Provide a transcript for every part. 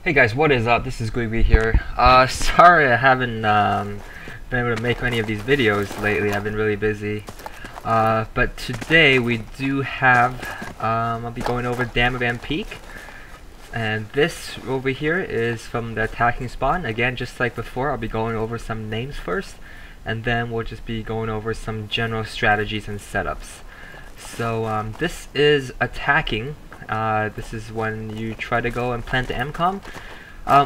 Hey guys, what is up? This is Gwigwi here. Sorry I haven't been able to make any of these videos lately. I've been really busy. But today we do have, I'll be going over Damavand Peak. And this over here is from the attacking spawn. Again, just like before, I'll be going over some names first. And then we'll just be going over some general strategies and setups. So this is attacking. This is when you try to go and plant the MCOMM.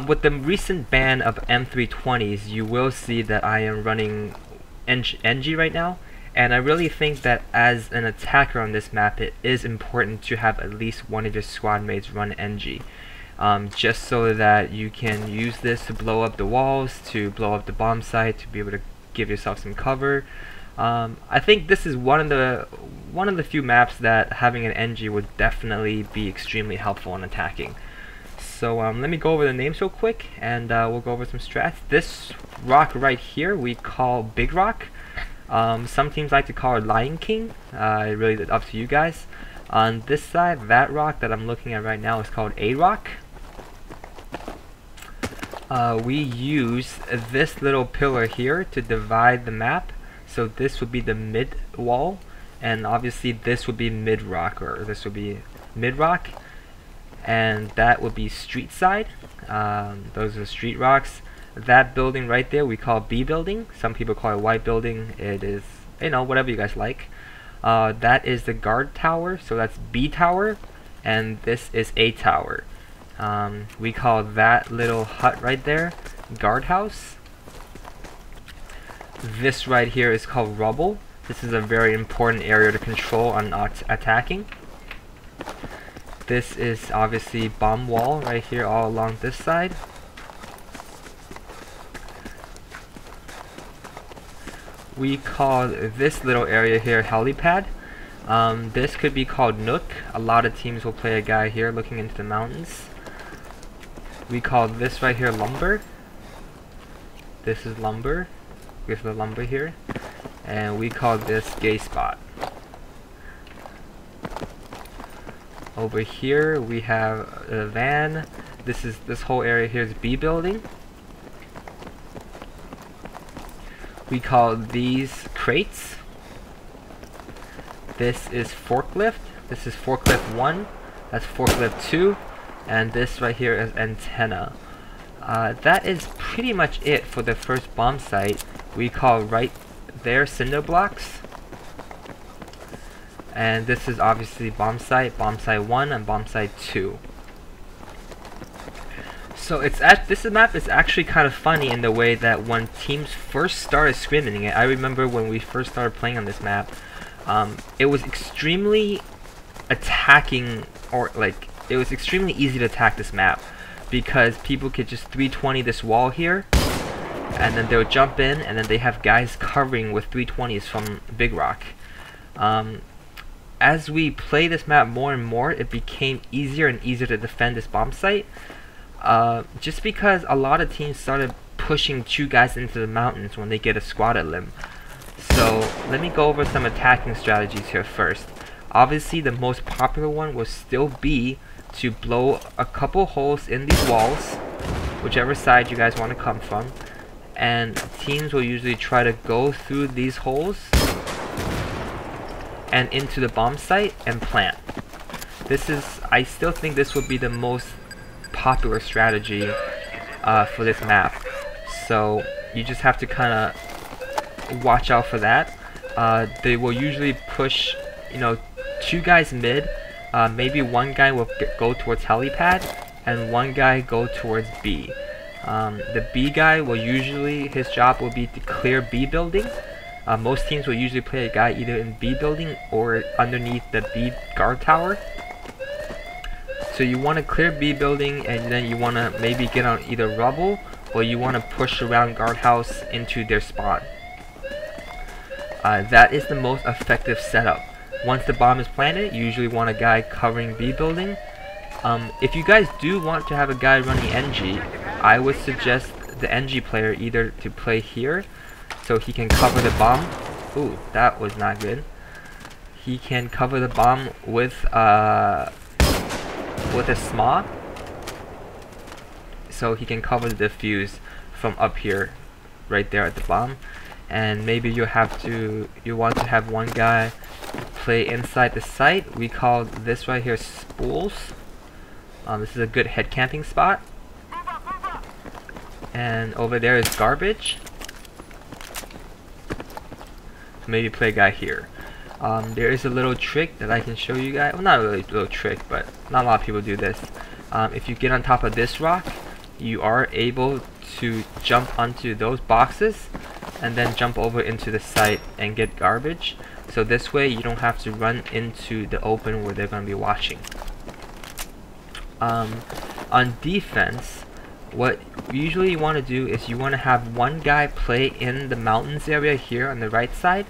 With the recent ban of M320s, you will see that I am running NG right now, and I really think that as an attacker on this map, it is important to have at least one of your squad mates run NG. Just so that you can use this to blow up the walls, to blow up the bomb site, to be able to give yourself some cover. I think this is one of the few maps that having an NG would definitely be extremely helpful in attacking. So let me go over the names real quick, and we'll go over some strats. This rock right here we call Big Rock. Some teams like to call it Lion King. Really up to you guys. On this side, that rock that I'm looking at right now is called A Rock. We use this little pillar here to divide the map. So this would be the mid wall, and obviously this would be mid rock, or this would be mid rock, and that would be street side. Those are street rocks. That building right there we call B building. Some people call it white building. It is, you know, whatever you guys like. That is the guard tower, so that's B tower, and this is A tower. We call that little hut right there guard house. This right here is called rubble. This is a very important area to control on attacking. This is obviously bomb wall right here all along this side. We call this little area here helipad. This could be called nook. A lot of teams will play a guy here looking into the mountains. We call this right here lumber. This is lumber. With the lumber here, and we call this gay spot. Over here we have a van. This whole area here is B building. We call these crates. This is forklift. This is forklift 1. That's forklift 2, and this right here is antenna. That is pretty much it for the first bomb site. We call right there cinder blocks, and this is obviously bomb site 1 and bomb site 2. So this map is actually kind of funny in the way that when teams first started scrimmaging it, I remember when we first started playing on this map, it was extremely attacking, or like it was extremely easy to attack this map because people could just 320 this wall here, and then they'll jump in, and then they have guys covering with 320s from Big Rock. As we play this map more and more, it became easier and easier to defend this bomb site, just because a lot of teams started pushing 2 guys into the mountains when they get a squatted limb. So let me go over some attacking strategies here first. Obviously the most popular one will still be to blow a couple holes in these walls, whichever side you guys want to come from, and teams will usually try to go through these holes and into the bomb site and plant. I still think this would be the most popular strategy for this map, so you just have to kind of watch out for that. They will usually push, you know, 2 guys mid. Maybe 1 guy will go towards helipad and 1 guy go towards B. The B guy will usually, his job will be to clear B building. Most teams will usually play a guy either in B building or underneath the B guard tower. So you want to clear B building, and then you want to maybe get on either rubble, or you want to push around guardhouse into their spawn. That is the most effective setup. Once the bomb is planted, you usually want a guy covering B building. If you guys do want to have a guy running NG, I would suggest the NG player either to play here, so he can cover the bomb. Ooh, that was not good. He can cover the bomb with a SMA, so he can cover the defuse from up here, right there at the bomb. And maybe you want to have one guy play inside the site. We call this right here spools. This is a good head camping spot. And over there is garbage. Maybe play a guy here. There is a little trick that I can show you guys. Well, not really a little trick, but not a lot of people do this. If you get on top of this rock, you are able to jump onto those boxes and then jump over into the site and get garbage. So this way you don't have to run into the open where they're going to be watching. On defense, what usually you want to do is you want to have one guy play in the mountains area here on the right side,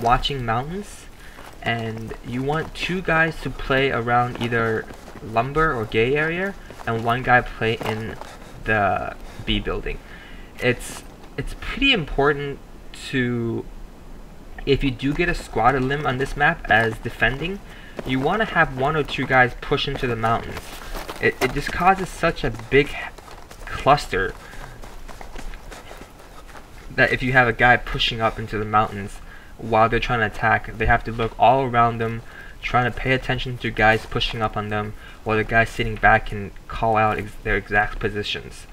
watching mountains, and you want two guys to play around either lumber or gay area, and one guy play in the B building. It's pretty important to, if you do get a squad limb on this map as defending, you want to have one or two guys push into the mountains. It just causes such a big cluster that if you have a guy pushing up into the mountains while they're trying to attack, they have to look all around them, trying to pay attention to guys pushing up on them, while the guy sitting back can call out their exact positions.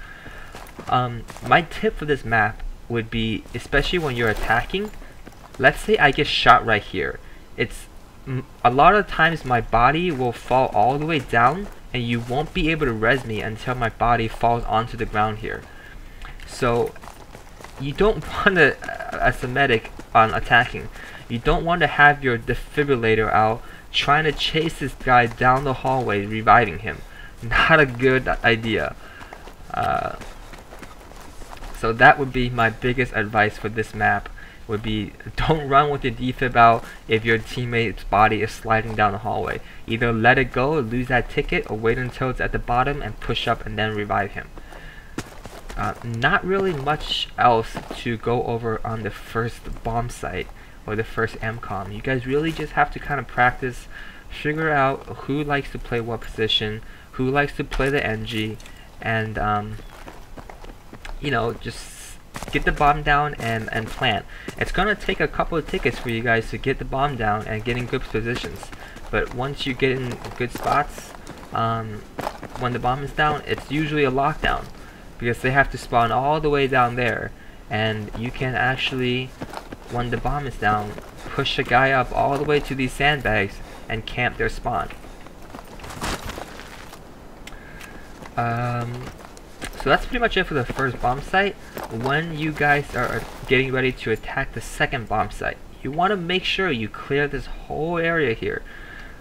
My tip for this map would be, especially when you're attacking, let's say I get shot right here. A lot of times my body will fall all the way down and you won't be able to res me until my body falls onto the ground here. So you don't want to, as a medic on attacking, you don't want to have your defibrillator out trying to chase this guy down the hallway, reviving him. Not a good idea. So that would be my biggest advice for this map, would be don't run with your defib out if your teammate's body is sliding down the hallway. Either let it go, lose that ticket, or wait until it's at the bottom and push up and then revive him. Not really much else to go over on the first bomb site or the first MCOMM. You guys really just have to kind of practice, figure out who likes to play what position, who likes to play the NG, and you know, just get the bomb down and plant. It's gonna take a couple of tickets for you guys to get the bomb down and get in good positions, but once you get in good spots, when the bomb is down, it's usually a lockdown, because they have to spawn all the way down there, and you can actually, when the bomb is down, push a guy up all the way to these sandbags and camp their spawn. So that's pretty much it for the first bomb site. When you guys are getting ready to attack the second bomb site, you want to make sure you clear this whole area here.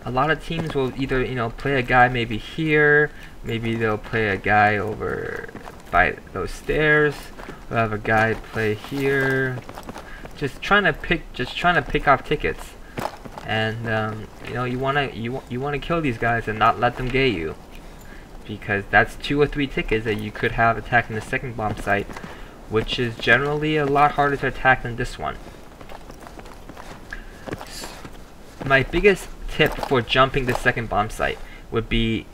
A lot of teams will either, you know, play a guy maybe here, maybe they'll play a guy over by those stairs, we'll have a guy play here, just trying to pick off tickets. And you know, you wanna kill these guys and not let them get you, because that's 2 or 3 tickets that you could have attacking the second bomb site, which is generally a lot harder to attack than this one. My biggest tip for jumping the second bomb site would be,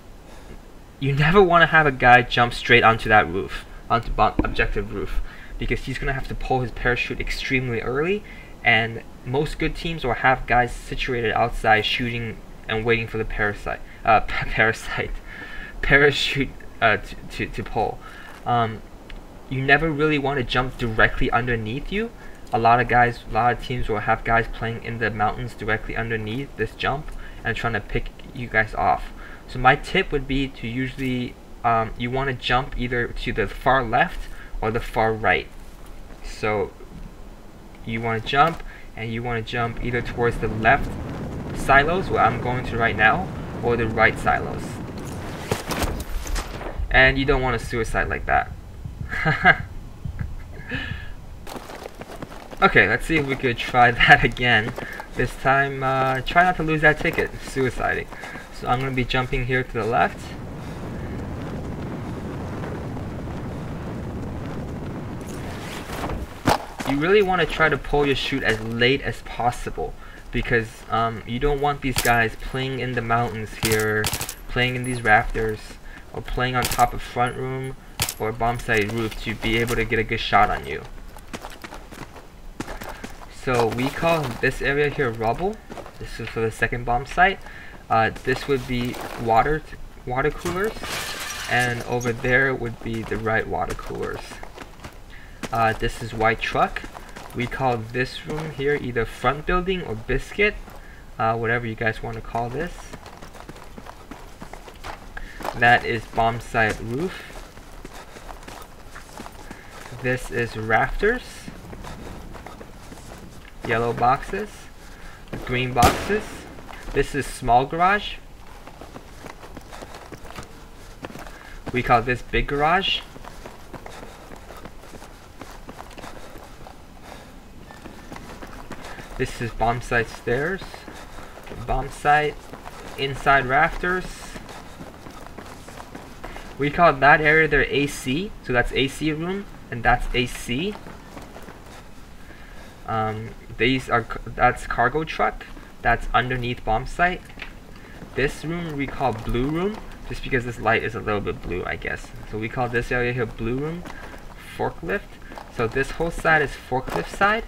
you never want to have a guy jump straight onto that roof, onto objective roof, because he's going to have to pull his parachute extremely early, and most good teams will have guys situated outside shooting and waiting for the parachute to pull. You never really want to jump directly underneath you. A lot of teams will have guys playing in the mountains directly underneath this jump and trying to pick you guys off. So my tip would be to usually, you want to jump either to the far left or the far right. So you want to jump, and you want to jump either towards the left silos, where I'm going to right now, or the right silos. And you don't want to suicide like that. Okay, let's see if we could try that again. This time, try not to lose that ticket, suiciding. So I'm going to be jumping here to the left. You really want to try to pull your chute as late as possible, because you don't want these guys playing in the mountains here, playing in these rafters, or playing on top of front room or bomb site roof to be able to get a good shot on you. So we call this area here rubble. This is for the second bomb site. This would be water coolers, and over there would be the right water coolers. This is white truck. We call this room here either front building or biscuit, whatever you guys want to call this. That is bomb site roof. This is rafters, yellow boxes, green boxes. This is small garage. We call this big garage. This is bomb site stairs, bomb site inside rafters. We call that area there AC, so that's AC room, and that's AC. That's cargo truck. That's underneath bomb site. This room we call blue room, just because this light is a little bit blue, I guess. So we call this area here blue room. Forklift. So this whole side is forklift side.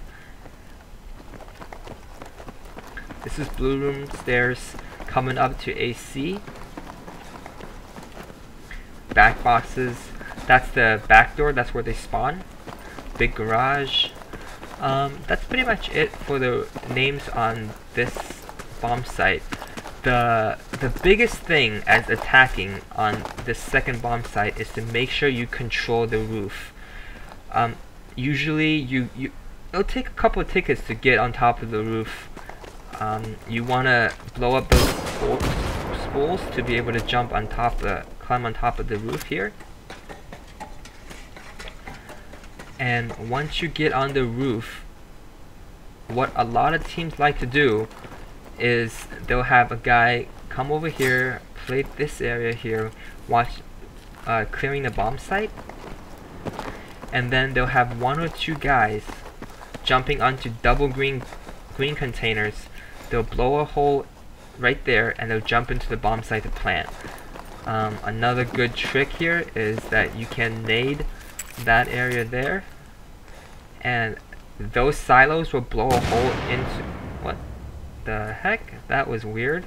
This is blue room stairs coming up to AC. Back boxes. That's the back door. That's where they spawn. Big garage. That's pretty much it for the names on this bomb site. The biggest thing as attacking on this second bomb site is to make sure you control the roof. Usually it'll take a couple of tickets to get on top of the roof. You want to blow up those spools to be able to climb on top of the roof here. And once you get on the roof, what a lot of teams like to do is they'll have a guy come over here, play this area here, watch clearing the bomb site, and then they'll have one or two guys jumping onto double green containers. They'll blow a hole right there and they'll jump into the bomb site to plant. Another good trick here is that you can nade that area there, and those silos will blow a hole into... What the heck? That was weird.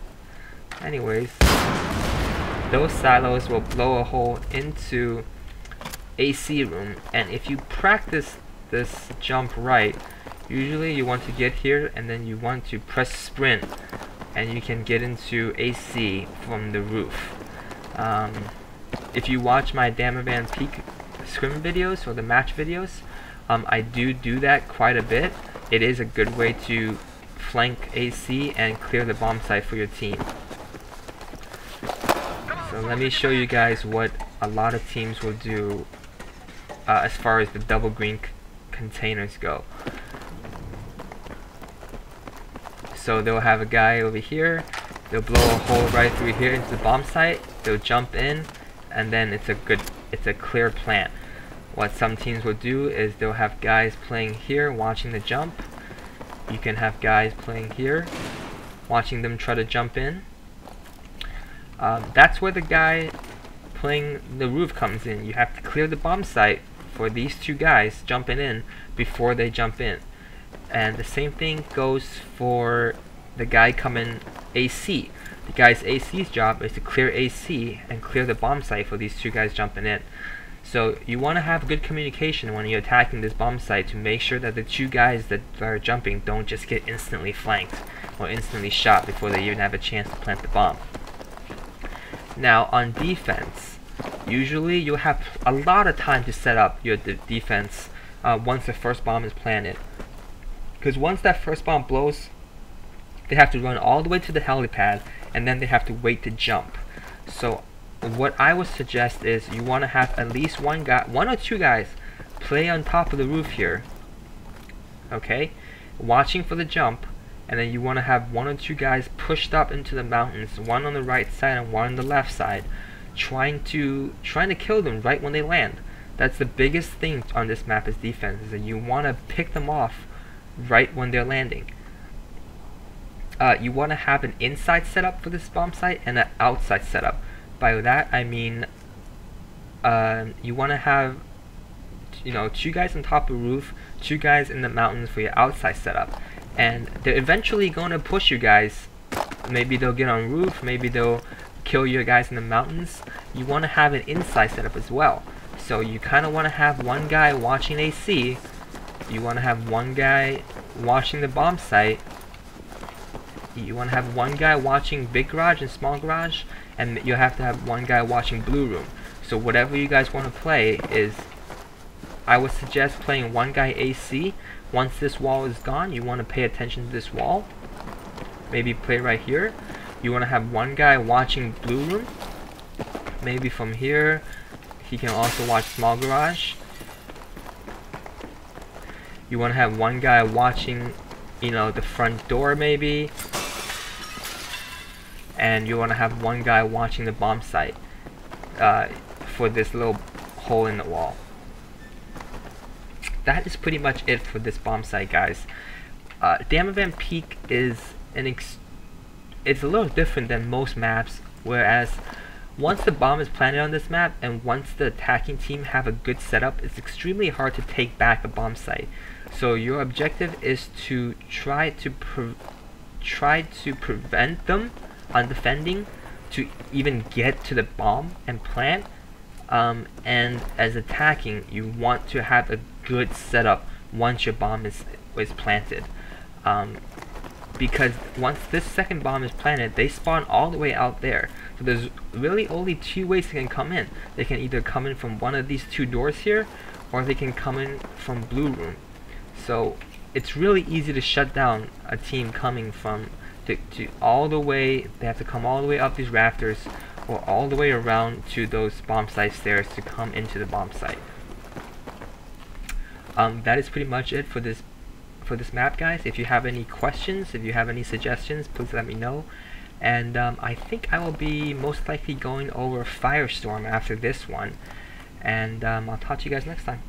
Anyways, those silos will blow a hole into AC room, and if you practice this jump right, usually you want to get here and then you want to press sprint and you can get into AC from the roof. If you watch my Damavand peak scrim videos or the match videos, I do that quite a bit. It is a good way to flank AC and clear the bomb site for your team. So let me show you guys what a lot of teams will do as far as the double green containers go. So they'll have a guy over here, they'll blow a hole right through here into the bomb site, they'll jump in, and then it's a clear plant. What some teams will do is they'll have guys playing here watching the jump. You can have guys playing here watching them try to jump in. That's where the guy playing the roof comes in. You have to clear the bomb site for these two guys jumping in before they jump in. And the same thing goes for the guy coming AC. The guy's AC's job is to clear AC and clear the bomb site for these two guys jumping in. So you want to have good communication when you're attacking this bomb site to make sure that the two guys that are jumping don't just get instantly flanked or instantly shot before they even have a chance to plant the bomb. Now on defense, usually you'll have a lot of time to set up your defense once the first bomb is planted. Because once that first bomb blows, they have to run all the way to the helipad and then they have to wait to jump. So what I would suggest is you want to have at least one or two guys play on top of the roof here, okay, watching for the jump, and then you want to have one or two guys pushed up into the mountains, one on the right side and one on the left side, trying to kill them right when they land. That's the biggest thing on this map is defense, is that you want to pick them off right when they're landing. You want to have an inside setup for this bomb site and an outside setup. By that I mean you want to have, you know, 2 guys on top of the roof, 2 guys in the mountains for your outside setup, and they're eventually going to push you guys. Maybe they'll get on roof, maybe they'll kill your guys in the mountains. You want to have an inside setup as well. So you kind of want to have 1 guy watching AC, you want to have 1 guy watching the bomb site, you want to have 1 guy watching big garage and small garage, and you have to have 1 guy watching blue room. So whatever you guys want to play is, I would suggest playing 1 guy AC. Once this wall is gone, you want to pay attention to this wall. Maybe play right here. You want to have 1 guy watching blue room. Maybe from here, he can also watch small garage. You want to have 1 guy watching, you know, the front door maybe. And you want to have 1 guy watching the bomb site for this little hole in the wall. That is pretty much it for this bomb site, guys. Damavand Peak is it's a little different than most maps, whereas once the bomb is planted on this map and once the attacking team have a good setup, it's extremely hard to take back a bomb site. So your objective is to try to prevent them on defending to even get to the bomb and plant, and as attacking, you want to have a good setup once your bomb is planted, because once this second bomb is planted, they spawn all the way out there. So there's really only 2 ways they can come in. They can either come in from one of these 2 doors here, or they can come in from blue room. So it's really easy to shut down a team coming from all the way. They have to come all the way up these rafters or all the way around to those bomb site stairs to come into the bomb site. That is pretty much it for this map, guys. If you have any questions, if you have any suggestions, please let me know. And I think I will be most likely going over Firestorm after this one. And I'll talk to you guys next time.